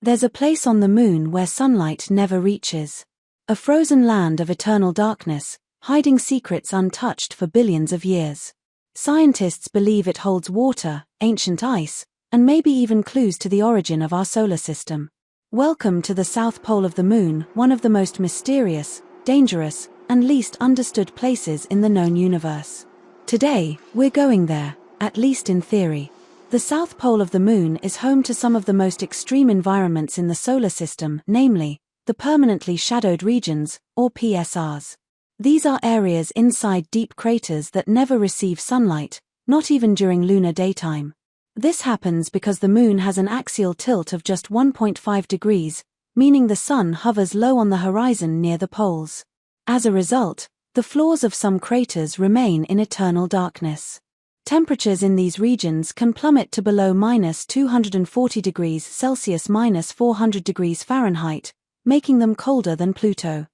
There's a place on the moon where sunlight never reaches. A frozen land of eternal darkness, hiding secrets untouched for billions of years. Scientists believe it holds water, ancient ice, and maybe even clues to the origin of our solar system. Welcome to the South Pole of the Moon, one of the most mysterious, dangerous, and least understood places in the known universe. Today, we're going there, at least in theory. The South Pole of the Moon is home to some of the most extreme environments in the solar system, namely, the permanently shadowed regions, or PSRs. These are areas inside deep craters that never receive sunlight, not even during lunar daytime. This happens because the Moon has an axial tilt of just 1.5 degrees, meaning the Sun hovers low on the horizon near the poles. As a result, the floors of some craters remain in eternal darkness. Temperatures in these regions can plummet to below -240 degrees Celsius -400 degrees Fahrenheit, making them colder than Pluto.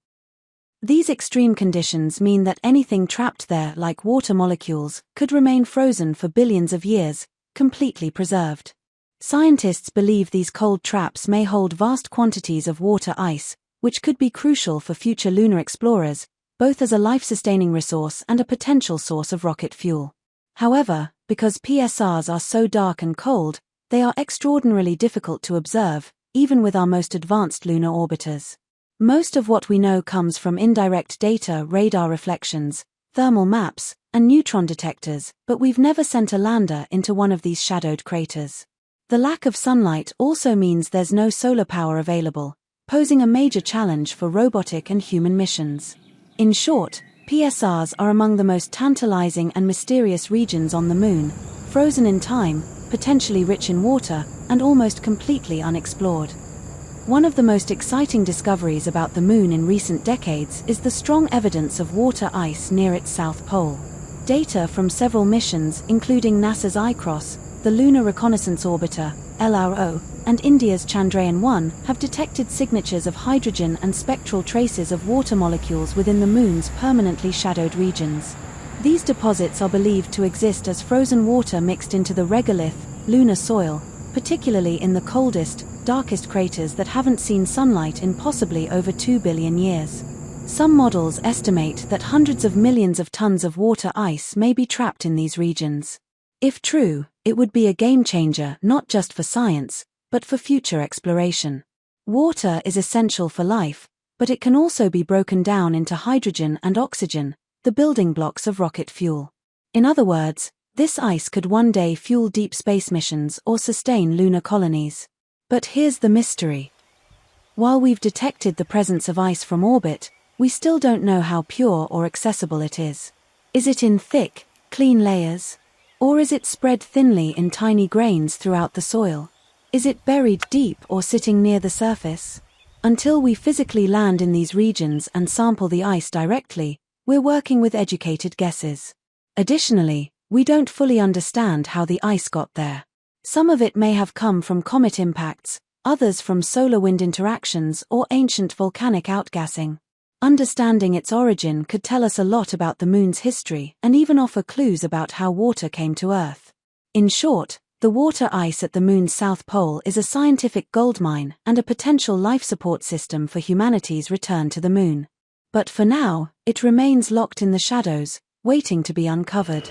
These extreme conditions mean that anything trapped there, like water molecules, could remain frozen for billions of years, completely preserved. Scientists believe these cold traps may hold vast quantities of water ice, which could be crucial for future lunar explorers, both as a life-sustaining resource and a potential source of rocket fuel. However, because PSRs are so dark and cold, they are extraordinarily difficult to observe, even with our most advanced lunar orbiters. Most of what we know comes from indirect data, radar reflections, thermal maps, and neutron detectors, but we've never sent a lander into one of these shadowed craters. The lack of sunlight also means there's no solar power available, posing a major challenge for robotic and human missions. In short, PSRs are among the most tantalizing and mysterious regions on the Moon, frozen in time, potentially rich in water, and almost completely unexplored. One of the most exciting discoveries about the Moon in recent decades is the strong evidence of water ice near its south pole. Data from several missions, including NASA's ICROSS, the Lunar Reconnaissance Orbiter, LRO, and India's Chandrayaan-1, have detected signatures of hydrogen and spectral traces of water molecules within the Moon's permanently shadowed regions. These deposits are believed to exist as frozen water mixed into the regolith, lunar soil, particularly in the coldest, darkest craters that haven't seen sunlight in possibly over 2 billion years. Some models estimate that hundreds of millions of tons of water ice may be trapped in these regions. If true, it would be a game-changer not just for science, but for future exploration. Water is essential for life, but it can also be broken down into hydrogen and oxygen, the building blocks of rocket fuel. In other words, this ice could one day fuel deep space missions or sustain lunar colonies. But here's the mystery. While we've detected the presence of ice from orbit, we still don't know how pure or accessible it is. Is it in thick, clean layers? Or is it spread thinly in tiny grains throughout the soil? Is it buried deep or sitting near the surface? Until we physically land in these regions and sample the ice directly, we're working with educated guesses. Additionally, we don't fully understand how the ice got there. Some of it may have come from comet impacts, others from solar-wind interactions or ancient volcanic outgassing. Understanding its origin could tell us a lot about the Moon's history and even offer clues about how water came to Earth. In short, the water ice at the Moon's south pole is a scientific goldmine and a potential life support system for humanity's return to the Moon. But for now, it remains locked in the shadows, waiting to be uncovered.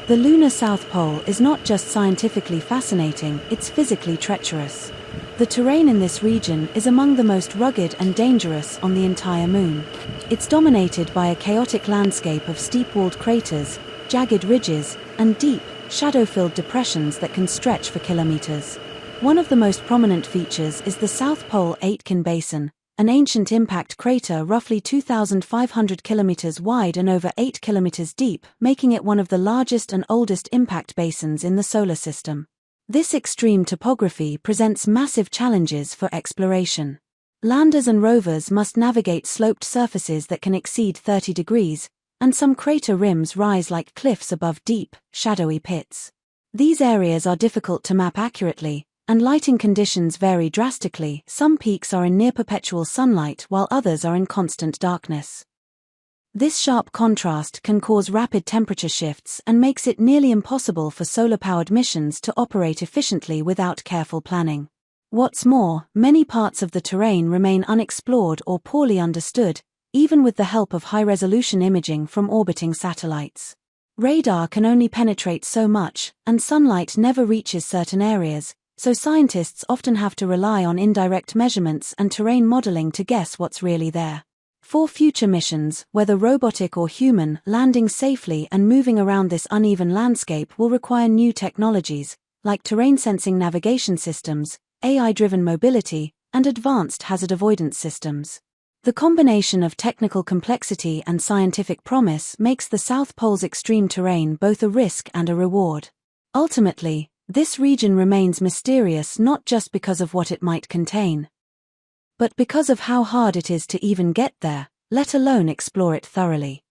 The lunar South Pole is not just scientifically fascinating, it's physically treacherous. The terrain in this region is among the most rugged and dangerous on the entire Moon. It's dominated by a chaotic landscape of steep-walled craters, jagged ridges, and deep, shadow-filled depressions that can stretch for kilometers. One of the most prominent features is the South Pole Aitken Basin, an ancient impact crater roughly 2,500 kilometers wide and over 8 kilometers deep, making it one of the largest and oldest impact basins in the solar system. This extreme topography presents massive challenges for exploration. Landers and rovers must navigate sloped surfaces that can exceed 30 degrees, and some crater rims rise like cliffs above deep, shadowy pits. These areas are difficult to map accurately, and lighting conditions vary drastically. Some peaks are in near-perpetual sunlight while others are in constant darkness. This sharp contrast can cause rapid temperature shifts and makes it nearly impossible for solar-powered missions to operate efficiently without careful planning. What's more, many parts of the terrain remain unexplored or poorly understood, even with the help of high-resolution imaging from orbiting satellites. Radar can only penetrate so much, and sunlight never reaches certain areas, so scientists often have to rely on indirect measurements and terrain modeling to guess what's really there. For future missions, whether robotic or human, landing safely and moving around this uneven landscape will require new technologies, like terrain-sensing navigation systems, AI-driven mobility, and advanced hazard avoidance systems. The combination of technical complexity and scientific promise makes the South Pole's extreme terrain both a risk and a reward. Ultimately, this region remains mysterious not just because of what it might contain, but because of how hard it is to even get there, let alone explore it thoroughly.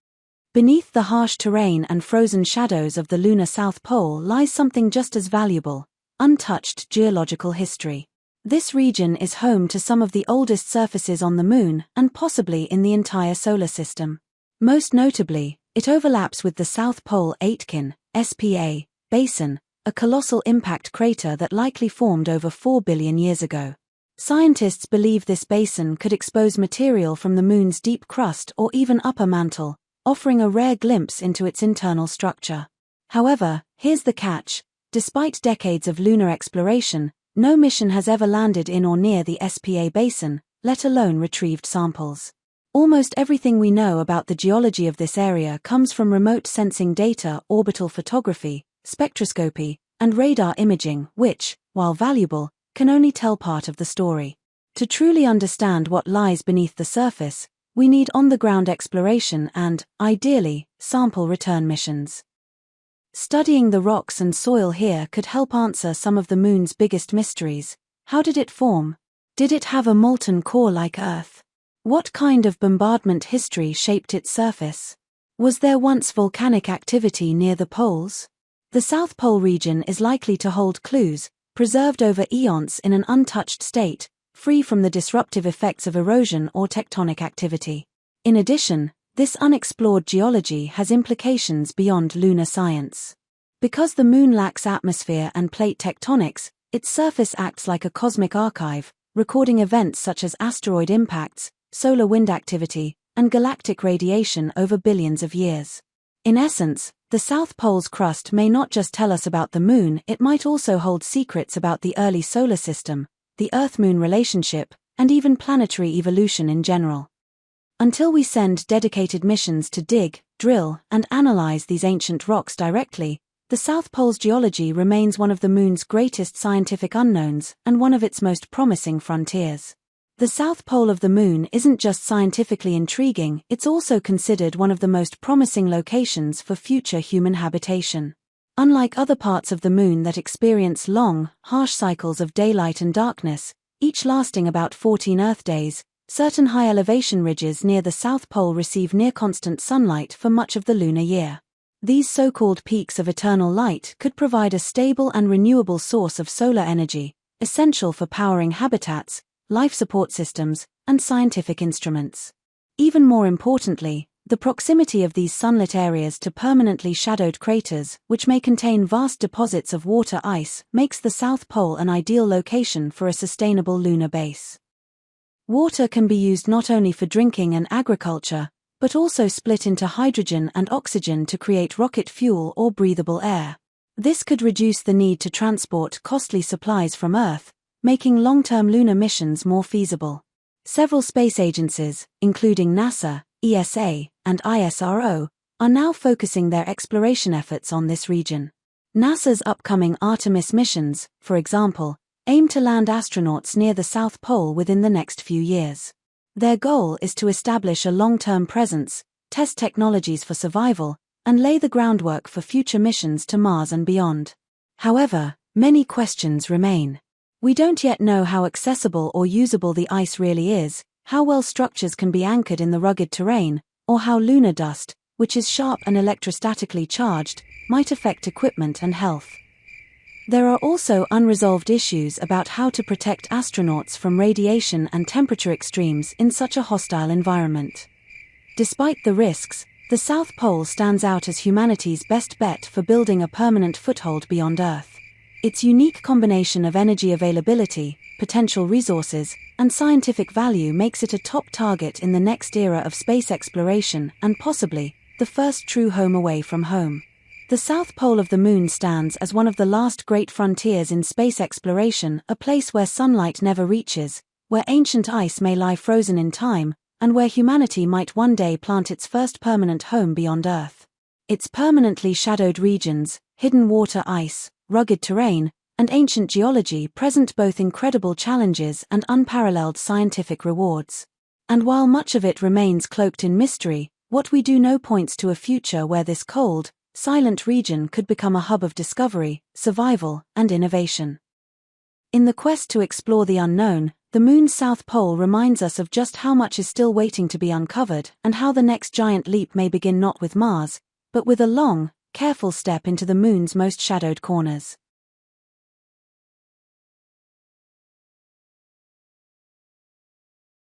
Beneath the harsh terrain and frozen shadows of the lunar South Pole lies something just as valuable: untouched geological history. This region is home to some of the oldest surfaces on the Moon and possibly in the entire solar system. Most notably, it overlaps with the South Pole Aitken Basin, a colossal impact crater that likely formed over 4 billion years ago. Scientists believe this basin could expose material from the Moon's deep crust or even upper mantle, offering a rare glimpse into its internal structure. However, here's the catch: despite decades of lunar exploration, no mission has ever landed in or near the SPA basin, let alone retrieved samples. Almost everything we know about the geology of this area comes from remote sensing data, orbital photography, spectroscopy, and radar imaging, which, while valuable, can only tell part of the story. To truly understand what lies beneath the surface, we need on-the-ground exploration and, ideally, sample return missions. Studying the rocks and soil here could help answer some of the Moon's biggest mysteries. How did it form? Did it have a molten core like Earth? What kind of bombardment history shaped its surface? Was there once volcanic activity near the poles? The South Pole region is likely to hold clues, preserved over eons in an untouched state, free from the disruptive effects of erosion or tectonic activity. In addition, this unexplored geology has implications beyond lunar science. Because the Moon lacks atmosphere and plate tectonics, its surface acts like a cosmic archive, recording events such as asteroid impacts, solar wind activity, and galactic radiation over billions of years. In essence, the South Pole's crust may not just tell us about the Moon, it might also hold secrets about the early solar system, the Earth-Moon relationship, and even planetary evolution in general. Until we send dedicated missions to dig, drill, and analyze these ancient rocks directly, the South Pole's geology remains one of the Moon's greatest scientific unknowns and one of its most promising frontiers. The South Pole of the Moon isn't just scientifically intriguing, it's also considered one of the most promising locations for future human habitation. Unlike other parts of the Moon that experience long, harsh cycles of daylight and darkness, each lasting about 14 Earth days, certain high-elevation ridges near the South Pole receive near-constant sunlight for much of the lunar year. These so-called peaks of eternal light could provide a stable and renewable source of solar energy, essential for powering habitats, life support systems, and scientific instruments. Even more importantly, the proximity of these sunlit areas to permanently shadowed craters, which may contain vast deposits of water ice, makes the South Pole an ideal location for a sustainable lunar base. Water can be used not only for drinking and agriculture, but also split into hydrogen and oxygen to create rocket fuel or breathable air. This could reduce the need to transport costly supplies from Earth, making long-term lunar missions more feasible. Several space agencies, including NASA, ESA, and ISRO, are now focusing their exploration efforts on this region. NASA's upcoming Artemis missions, for example, aim to land astronauts near the South Pole within the next few years. Their goal is to establish a long-term presence, test technologies for survival, and lay the groundwork for future missions to Mars and beyond. However, many questions remain. We don't yet know how accessible or usable the ice really is, how well structures can be anchored in the rugged terrain, or how lunar dust, which is sharp and electrostatically charged, might affect equipment and health. There are also unresolved issues about how to protect astronauts from radiation and temperature extremes in such a hostile environment. Despite the risks, the South Pole stands out as humanity's best bet for building a permanent foothold beyond Earth. Its unique combination of energy availability, potential resources, and scientific value makes it a top target in the next era of space exploration and possibly the first true home away from home. The south pole of the Moon stands as one of the last great frontiers in space exploration, a place where sunlight never reaches, where ancient ice may lie frozen in time, and where humanity might one day plant its first permanent home beyond Earth. Its permanently shadowed regions, hidden water ice, rugged terrain, and ancient geology present both incredible challenges and unparalleled scientific rewards. And while much of it remains cloaked in mystery, what we do know points to a future where this cold, silent region could become a hub of discovery, survival, and innovation. In the quest to explore the unknown, the Moon's south pole reminds us of just how much is still waiting to be uncovered and how the next giant leap may begin not with Mars, but with a long, careful step into the Moon's most shadowed corners.